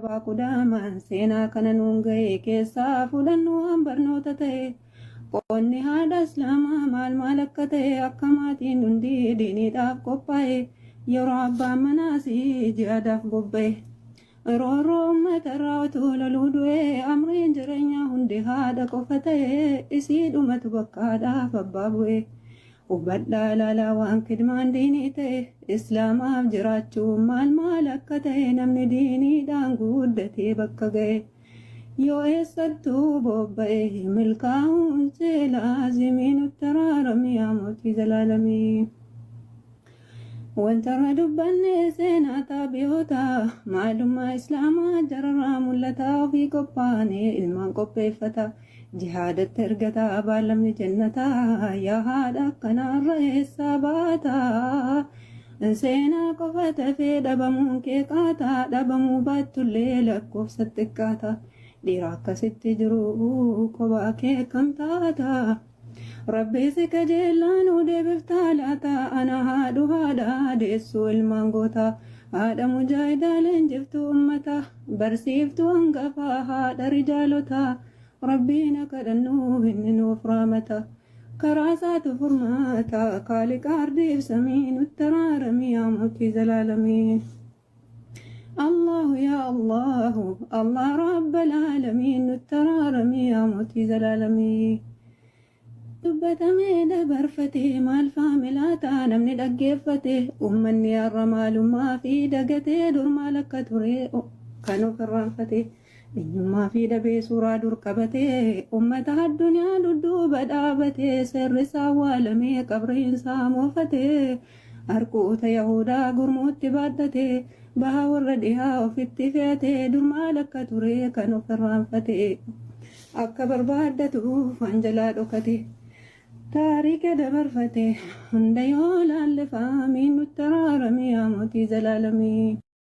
sabaa kudaaman seenaa kana nuun ga'e keessaa fudhannu waan barnoota ta'e qonni haadha islaamaa maal akka ta'e akka maatiin hundi diiniidhaaf qophaa'e yeroo abbaan manaasii ji'aadhaaf bobba'e rooroo uummata irraa utuu loluu du'e amriin jireenya hundi haadha qofa ta'e isii dhumatu bakkaadhaaf abbaa bu'e. Hubadhaa ilaalaa waan kidmaan diinii ta'e islaamaaf jiraachuu maal akka ta'e namni diiniidhaan guddatee bakka ga'e yoo eessattuu bobba'e milkaa'uun laazimii nutti araarami yaa mootii zalaalamii. Wantarra dubbanne seenaa taabiyoota maalummaa islaamaa jararraa mul'ataa ofii qophaa'anii ilmaan qopheeffata. Jihaadatti ergataa baalamni jannataa yaa haadha akkanarra eessaa baataa seenaa qofa tafee dhabamuun kee qaataa dhabamuu baattullee lakkoofsa xiqqaata dhiira akkasitti jiru kophaa kee kam taata rabbiisi qajeellaan deebiftaa laata ana haadhu haadha deessuu ilmaan goota haadha mujaahidaa leenjiftuu ummata barsiiftuu hangafaa haadha rijaalota. Rabbiina kadhannuu inni nuuf raamata karaa isaatu furmaata kaaliqa ardiif samii nutti araarami yaa mootii zalaalamii. Allahu yaa Allahu Allah rabbal aalamiin nutti araarami yaa mootii zalaalamii. Dubbatamee dabarfatee maal faamilaata namni dhaggeeffate uummanni har'a maalummaa fi dagatee dur maal akka ture kan of irraanfate. Eenyummaa fi dhabee suuraa dur qabatee uummata addunyaa dudduuba dhaabatee sirrisaa awwaalamee qabriinsaa moofatee harkoota yahudaa gurmuutti baaddatee baha warra dhihaa ofitti fe'atee dur maal akka ture kan of irraanfatee akka barbaaddatuuf anjalaa dhokate taarika dabarfatee hunda yoo laallifaamiin nutti araarami yaa mootii zalaalamii.